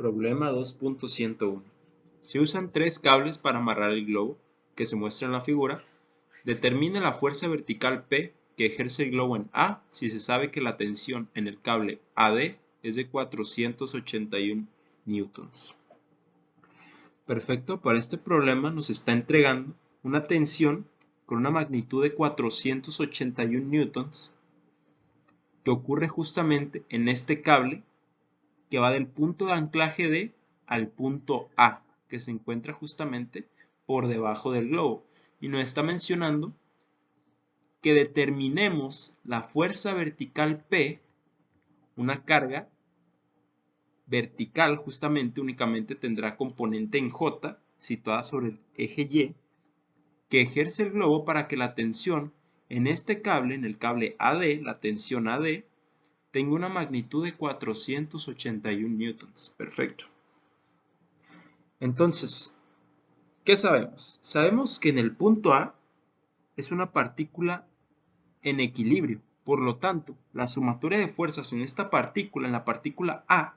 Problema 2.101. Se usan tres cables para amarrar el globo, que se muestra en la figura. Determine la fuerza vertical P que ejerce el globo en A si se sabe que la tensión en el cable AD es de 481 newtons. Perfecto, para este problema nos está entregando una tensión con una magnitud de 481 newtons que ocurre justamente en este cable que va del punto de anclaje D al punto A, que se encuentra justamente por debajo del globo. Y nos está mencionando que determinemos la fuerza vertical P, una carga vertical justamente únicamente tendrá componente en J, situada sobre el eje Y, que ejerce el globo para que la tensión en este cable, en el cable AD, la tensión AD, tengo una magnitud de 481 newtons. Perfecto. Entonces, ¿qué sabemos? Sabemos que en el punto A es una partícula en equilibrio. Por lo tanto, la sumatoria de fuerzas en esta partícula, en la partícula A,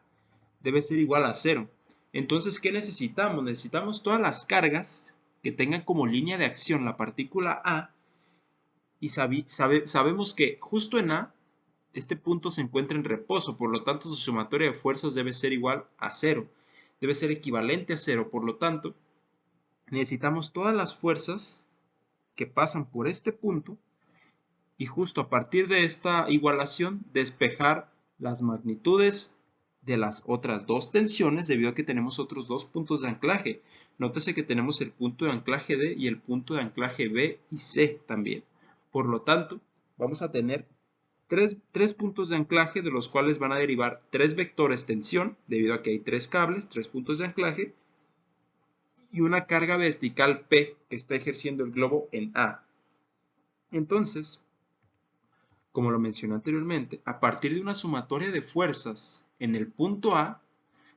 debe ser igual a 0. Entonces, ¿qué necesitamos? Necesitamos todas las cargas que tengan como línea de acción la partícula A. Y sabemos que justo en A, este punto se encuentra en reposo, por lo tanto su sumatoria de fuerzas debe ser igual a 0. Debe ser equivalente a 0, por lo tanto, necesitamos todas las fuerzas que pasan por este punto y justo a partir de esta igualación despejar las magnitudes de las otras dos tensiones debido a que tenemos otros dos puntos de anclaje. Nótese que tenemos el punto de anclaje D y el punto de anclaje B y C también. Por lo tanto, vamos a tener tres puntos de anclaje de los cuales van a derivar tres vectores tensión, debido a que hay tres cables, tres puntos de anclaje, y una carga vertical P que está ejerciendo el globo en A. Entonces, como lo mencioné anteriormente, a partir de una sumatoria de fuerzas en el punto A,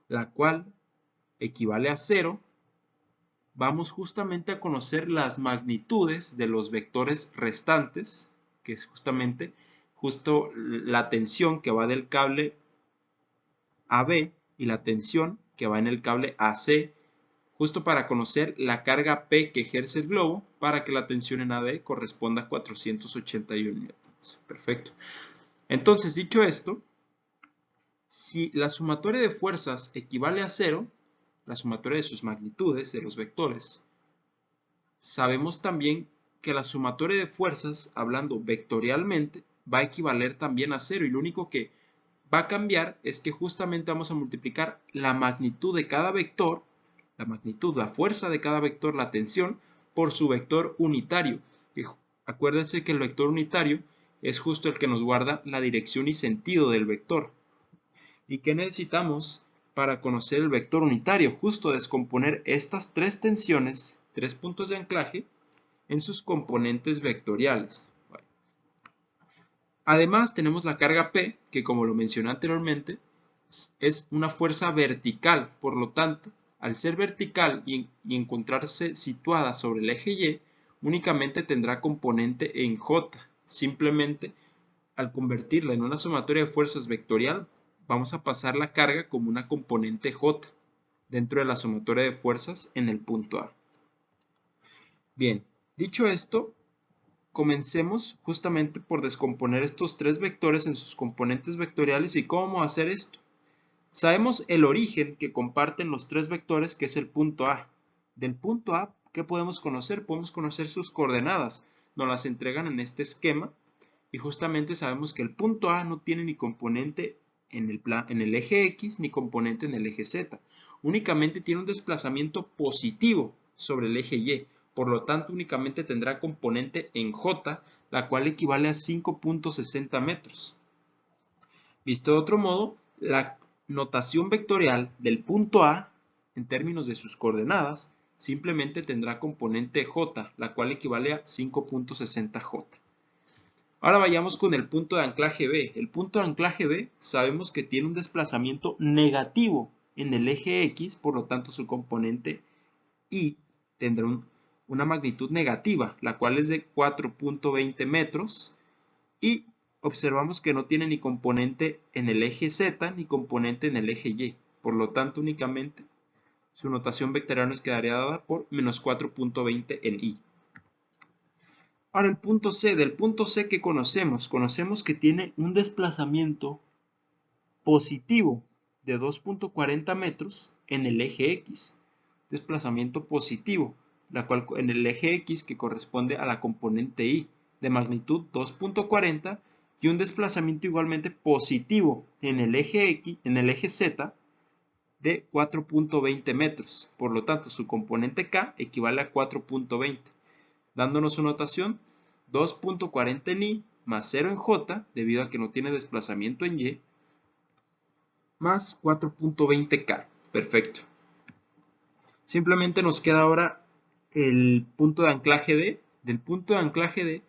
la cual equivale a 0, vamos justamente a conocer las magnitudes de los vectores restantes, que es justamente la tensión que va del cable AB y la tensión que va en el cable AC, justo para conocer la carga P que ejerce el globo para que la tensión en AD corresponda a 481 newtons. Perfecto. Entonces, dicho esto, si la sumatoria de fuerzas equivale a 0, la sumatoria de sus magnitudes, de los vectores, sabemos también que la sumatoria de fuerzas, hablando vectorialmente, va a equivaler también a 0 y lo único que va a cambiar es que justamente vamos a multiplicar la magnitud de cada vector, la magnitud, la fuerza de cada vector, la tensión, por su vector unitario. Acuérdense que el vector unitario es justo el que nos guarda la dirección y sentido del vector. ¿Y qué necesitamos para conocer el vector unitario? Justo descomponer estas tres tensiones, tres puntos de anclaje, en sus componentes vectoriales. Bueno. Además tenemos la carga P, que como lo mencioné anteriormente, es una fuerza vertical. Por lo tanto, al ser vertical y encontrarse situada sobre el eje Y, únicamente tendrá componente en J. Simplemente, al convertirla en una sumatoria de fuerzas vectorial, vamos a pasar la carga como una componente J dentro de la sumatoria de fuerzas en el punto A. Bien, dicho esto, comencemos justamente por descomponer estos tres vectores en sus componentes vectoriales. ¿Y cómo hacer esto? Sabemos el origen que comparten los tres vectores, que es el punto A. Del punto A, ¿qué podemos conocer? Podemos conocer sus coordenadas. Nos las entregan en este esquema y justamente sabemos que el punto A no tiene ni componente en el eje X ni componente en el eje Z. Únicamente tiene un desplazamiento positivo sobre el eje Y. Por lo tanto, únicamente tendrá componente en J, la cual equivale a 5.60 metros. Visto de otro modo, la notación vectorial del punto A, en términos de sus coordenadas, simplemente tendrá componente J, la cual equivale a 5.60 J. Ahora vayamos con el punto de anclaje B. El punto de anclaje B sabemos que tiene un desplazamiento negativo en el eje X, por lo tanto su componente Y tendrá una magnitud negativa, la cual es de 4.20 metros, y observamos que no tiene ni componente en el eje Z ni componente en el eje Y. Por lo tanto, únicamente su notación vectorial nos quedaría dada por menos 4.20 en I. Ahora el punto C, del punto C que conocemos que tiene un desplazamiento positivo de 2.40 metros en el eje X. Desplazamiento positivo, la cual en el eje X que corresponde a la componente Y de magnitud 2.40 y un desplazamiento igualmente positivo en el eje X, en el eje Z de 4.20 metros. Por lo tanto, su componente K equivale a 4.20, dándonos su notación 2.40 en Y más 0 en J, debido a que no tiene desplazamiento en Y, más 4.20K. Perfecto. Simplemente nos queda ahora el punto de anclaje D. Del punto de anclaje D,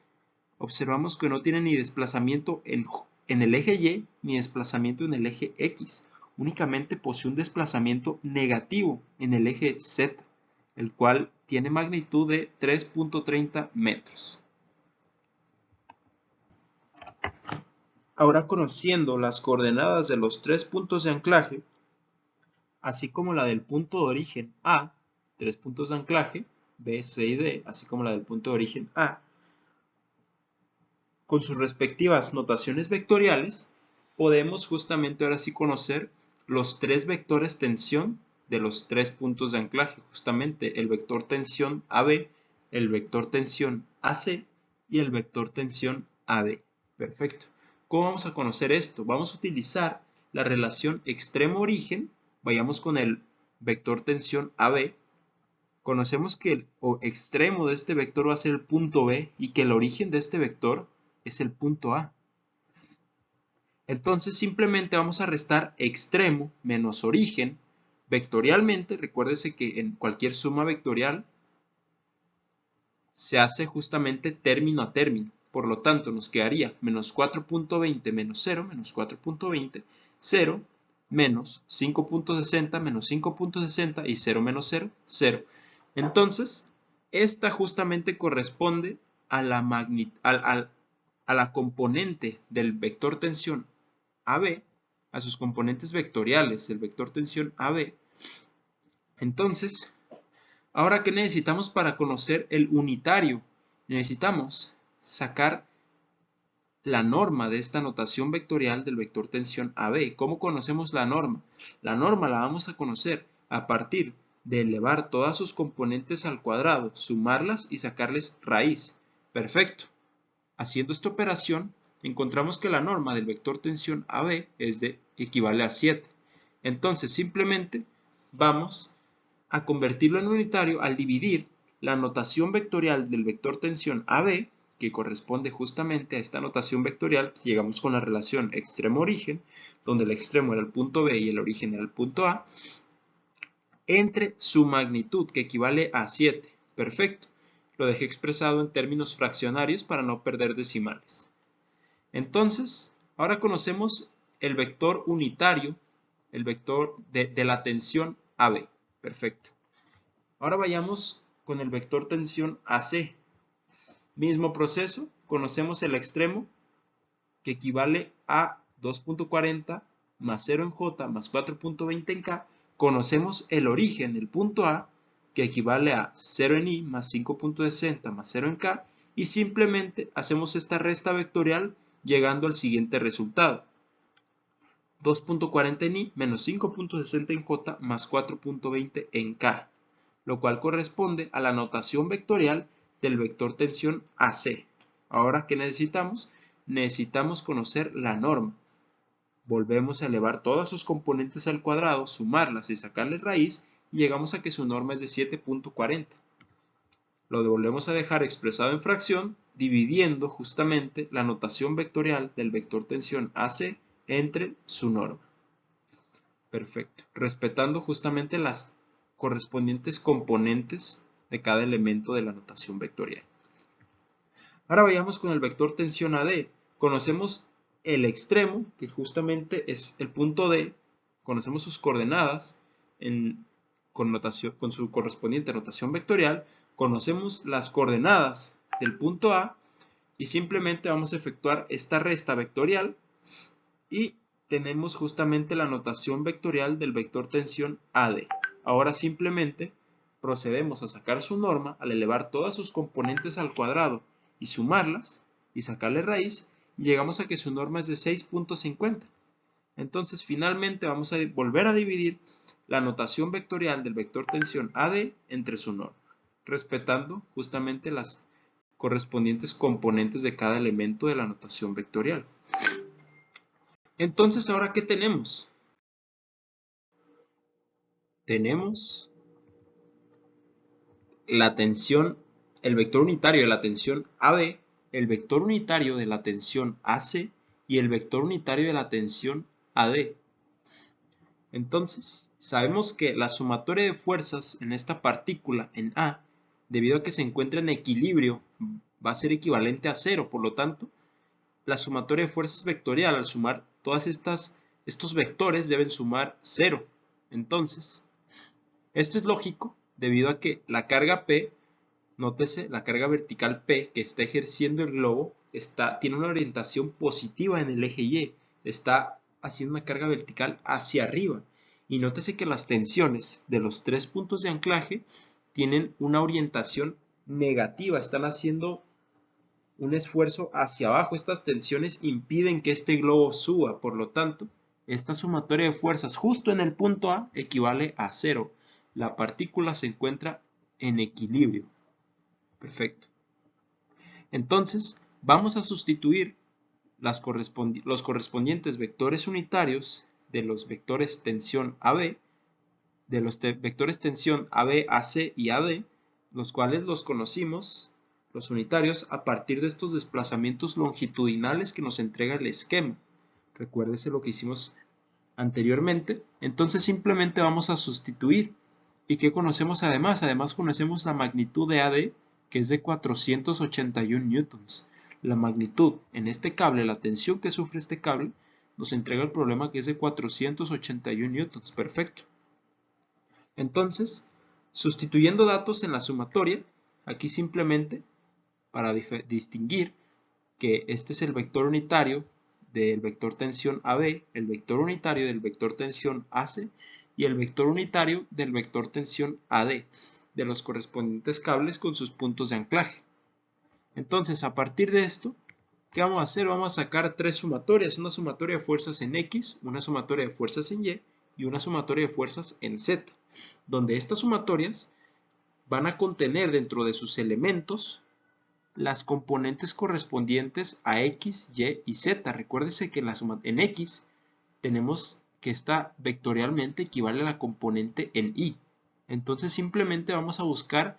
observamos que no tiene ni desplazamiento en el eje Y, ni desplazamiento en el eje X. Únicamente posee un desplazamiento negativo en el eje Z, el cual tiene magnitud de 3.30 metros. Ahora, conociendo las coordenadas de los tres puntos de anclaje, así como la del punto de origen A, tres puntos de anclaje, B, C y D, así como la del punto de origen A, con sus respectivas notaciones vectoriales, podemos justamente ahora sí conocer los tres vectores tensión de los tres puntos de anclaje, justamente el vector tensión AB, el vector tensión AC y el vector tensión AD. Perfecto. ¿Cómo vamos a conocer esto? Vamos a utilizar la relación extremo-origen. Vayamos con el vector tensión AB. Conocemos que el extremo de este vector va a ser el punto B y que el origen de este vector es el punto A. Entonces simplemente vamos a restar extremo menos origen vectorialmente. Recuérdese que en cualquier suma vectorial se hace justamente término a término. Por lo tanto, nos quedaría menos 4.20 menos 0, menos 4.20, 0, menos 5.60 menos 5.60 y 0 menos 0, 0. Entonces, esta justamente corresponde a la componente del vector tensión AB, a sus componentes vectoriales del vector tensión AB. Entonces, ahora, ¿qué necesitamos para conocer el unitario? Necesitamos sacar la norma de esta notación vectorial del vector tensión AB. ¿Cómo conocemos la norma? La norma la vamos a conocer a partir de elevar todas sus componentes al cuadrado, sumarlas y sacarles raíz. Perfecto. Haciendo esta operación, encontramos que la norma del vector tensión AB equivale a 7. Entonces, simplemente vamos a convertirlo en unitario al dividir la notación vectorial del vector tensión AB, que corresponde justamente a esta notación vectorial que llegamos con la relación extremo-origen, donde el extremo era el punto B y el origen era el punto A, entre su magnitud, que equivale a 7. Perfecto. Lo dejé expresado en términos fraccionarios para no perder decimales. Entonces, ahora conocemos el vector unitario, el vector de la tensión AB. Perfecto. Ahora vayamos con el vector tensión AC. Mismo proceso, conocemos el extremo que equivale a 2.40 más 0 en J más 4.20 en K. Conocemos el origen, el punto A, que equivale a 0 en I más 5.60 más 0 en K. Y simplemente hacemos esta resta vectorial llegando al siguiente resultado. 2.40 en I menos 5.60 en J más 4.20 en K, lo cual corresponde a la notación vectorial del vector tensión AC. Ahora, ¿qué necesitamos? Necesitamos conocer la norma. Volvemos a elevar todas sus componentes al cuadrado, sumarlas y sacarles raíz, y llegamos a que su norma es de 7.40. Lo volvemos a dejar expresado en fracción, dividiendo justamente la notación vectorial del vector tensión AC entre su norma. Perfecto. Respetando justamente las correspondientes componentes de cada elemento de la notación vectorial. Ahora vayamos con el vector tensión AD. Conocemos el extremo, que justamente es el punto D. Conocemos sus coordenadas con su correspondiente notación vectorial. Conocemos las coordenadas del punto A y simplemente vamos a efectuar esta resta vectorial y tenemos justamente la notación vectorial del vector tensión AD. Ahora simplemente procedemos a sacar su norma al elevar todas sus componentes al cuadrado y sumarlas y sacarle raíz, y llegamos a que su norma es de 6.50. Entonces finalmente vamos a volver a dividir la notación vectorial del vector tensión AD entre su norma, respetando justamente las correspondientes componentes de cada elemento de la notación vectorial. Entonces, ¿ahora qué tenemos? Tenemos la tensión, el vector unitario de la tensión AB, el vector unitario de la tensión AC y el vector unitario de la tensión AD. Entonces, sabemos que la sumatoria de fuerzas en esta partícula en A, debido a que se encuentra en equilibrio, va a ser equivalente a 0. Por lo tanto, la sumatoria de fuerzas vectorial, al sumar todas estos vectores, deben sumar 0. Entonces, esto es lógico debido a que la carga P, nótese, la carga vertical P que está ejerciendo el globo, tiene una orientación positiva en el eje Y, está haciendo una carga vertical hacia arriba. Y nótese que las tensiones de los 3 puntos de anclaje tienen una orientación negativa, están haciendo un esfuerzo hacia abajo. Estas tensiones impiden que este globo suba, por lo tanto, esta sumatoria de fuerzas justo en el punto A equivale a 0. La partícula se encuentra en equilibrio. Perfecto. Entonces, vamos a sustituir los correspondientes vectores unitarios de los vectores tensión AB, de los vectores tensión AB, AC y AD, los cuales los conocimos, los unitarios, a partir de estos desplazamientos longitudinales que nos entrega el esquema. Recuérdese lo que hicimos anteriormente. Entonces simplemente vamos a sustituir. ¿Y qué conocemos además? Además conocemos la magnitud de AD, que es de 481 newtons. La magnitud en este cable, la tensión que sufre este cable, nos entrega el problema que es de 481 newtons. Perfecto. Entonces, sustituyendo datos en la sumatoria, aquí simplemente, para distinguir que este es el vector unitario del vector tensión AB, el vector unitario del vector tensión AC y el vector unitario del vector tensión AD, de los correspondientes cables con sus puntos de anclaje. Entonces, a partir de esto, ¿qué vamos a hacer? Vamos a sacar tres sumatorias, una sumatoria de fuerzas en X, una sumatoria de fuerzas en Y una sumatoria de fuerzas en Z, donde estas sumatorias van a contener dentro de sus elementos las componentes correspondientes a X, Y y Z. Recuérdese que en X tenemos que esta vectorialmente equivale a la componente en Y. Entonces simplemente vamos a buscar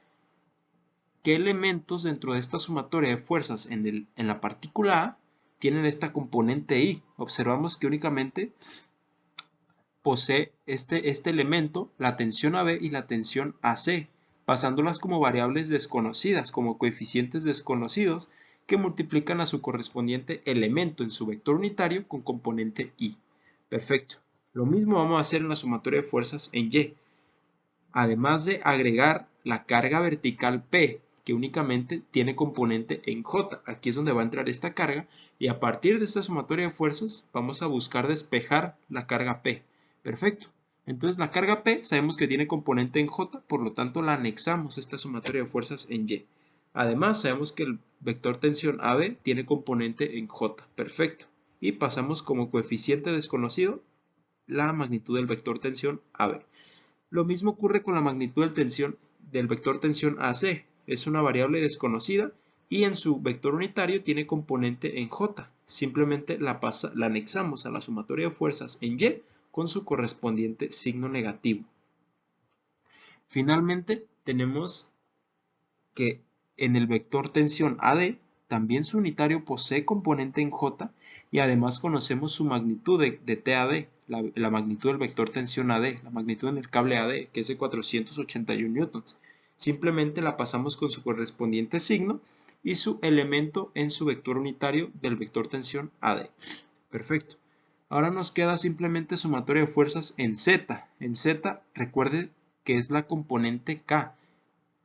qué elementos dentro de esta sumatoria de fuerzas en la partícula A tienen esta componente Y. Observamos que únicamente posee este elemento, la tensión AB y la tensión AC, pasándolas como variables desconocidas, como coeficientes desconocidos que multiplican a su correspondiente elemento en su vector unitario con componente Y. Perfecto. Lo mismo vamos a hacer en la sumatoria de fuerzas en Y. Además de agregar la carga vertical P, que únicamente tiene componente en J. Aquí es donde va a entrar esta carga, y a partir de esta sumatoria de fuerzas vamos a buscar despejar la carga P. Perfecto. Entonces la carga P sabemos que tiene componente en J, por lo tanto la anexamos a esta sumatoria de fuerzas en Y. Además sabemos que el vector tensión AB tiene componente en J. Perfecto. Y pasamos como coeficiente desconocido la magnitud del vector tensión AB. Lo mismo ocurre con la magnitud del vector tensión AC. Es una variable desconocida y en su vector unitario tiene componente en J. Simplemente la anexamos a la sumatoria de fuerzas en Y con su correspondiente signo negativo. Finalmente tenemos que en el vector tensión AD también su unitario posee componente en J y además conocemos su magnitud de TAD, la magnitud del vector tensión AD, la magnitud en el cable AD, que es de 481 newtons. Simplemente la pasamos con su correspondiente signo y su elemento en su vector unitario del vector tensión AD. Perfecto. Ahora nos queda simplemente sumatoria de fuerzas en Z. En Z, recuerde que es la componente K.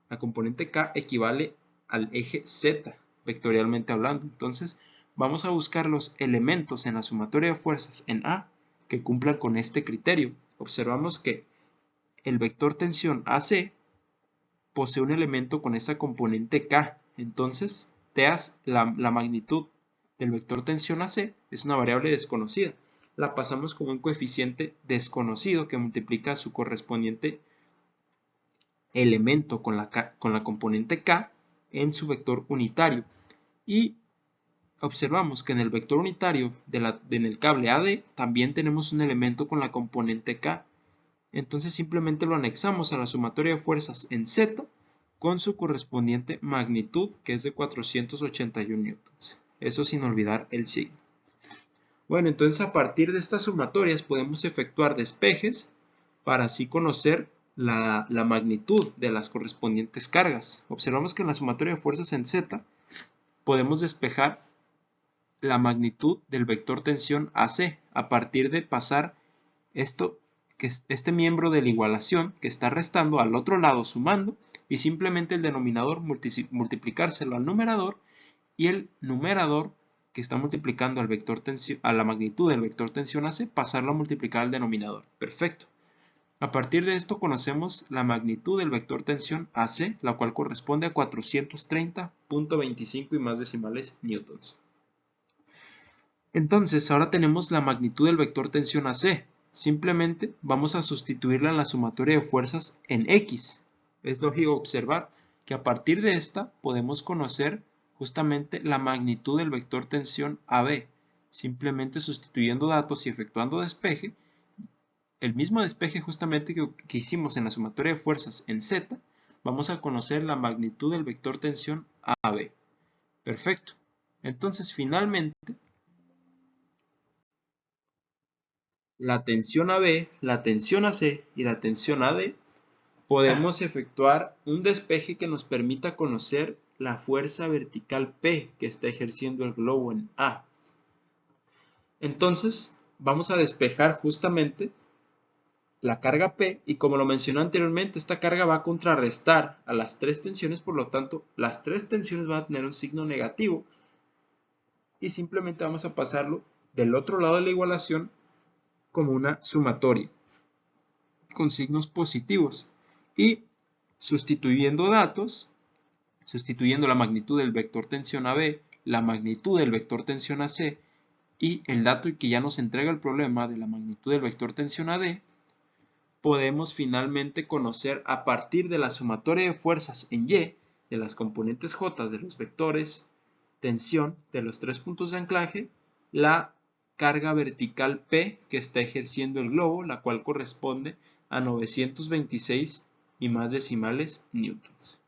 La componente K equivale al eje Z, vectorialmente hablando. Entonces, vamos a buscar los elementos en la sumatoria de fuerzas en A que cumplan con este criterio. Observamos que el vector tensión AC posee un elemento con esa componente K. Entonces, la magnitud del vector tensión AC es una variable desconocida. La pasamos como un coeficiente desconocido que multiplica su correspondiente elemento con la componente K en su vector unitario. Y observamos que en el vector unitario en el cable AD también tenemos un elemento con la componente K. Entonces simplemente lo anexamos a la sumatoria de fuerzas en Z con su correspondiente magnitud, que es de 481 newtons. Eso sin olvidar el signo. Bueno, entonces a partir de estas sumatorias podemos efectuar despejes para así conocer la magnitud de las correspondientes cargas. Observamos que en la sumatoria de fuerzas en Z podemos despejar la magnitud del vector tensión AC a partir de pasar este miembro de la igualación que está restando al otro lado sumando y simplemente el denominador multiplicárselo al numerador y el numerador que está multiplicando a la magnitud del vector tensión AC pasarlo a multiplicar al denominador. Perfecto. A partir de esto conocemos la magnitud del vector tensión AC, la cual corresponde a 430.25 y más decimales newtons. Entonces ahora tenemos la magnitud del vector tensión AC. Simplemente vamos a sustituirla en la sumatoria de fuerzas en X. Es lógico observar que a partir de esta podemos conocer justamente la magnitud del vector tensión AB. Simplemente sustituyendo datos y efectuando despeje, el mismo despeje justamente que hicimos en la sumatoria de fuerzas en Z, vamos a conocer la magnitud del vector tensión AB. Perfecto. Entonces finalmente la tensión AB, la tensión AC y la tensión AD, podemos efectuar un despeje que nos permita conocer la fuerza vertical P que está ejerciendo el globo en A. Entonces, vamos a despejar justamente la carga P y como lo mencioné anteriormente, esta carga va a contrarrestar a las tres tensiones, por lo tanto, las tres tensiones van a tener un signo negativo y simplemente vamos a pasarlo del otro lado de la igualación como una sumatoria con signos positivos y sustituyendo datos, sustituyendo la magnitud del vector tensión AB, la magnitud del vector tensión AC y el dato que ya nos entrega el problema de la magnitud del vector tensión AD, podemos finalmente conocer a partir de la sumatoria de fuerzas en Y de las componentes J de los vectores tensión de los tres puntos de anclaje, la carga vertical P que está ejerciendo el globo, la cual corresponde a 926 y más decimales newtons.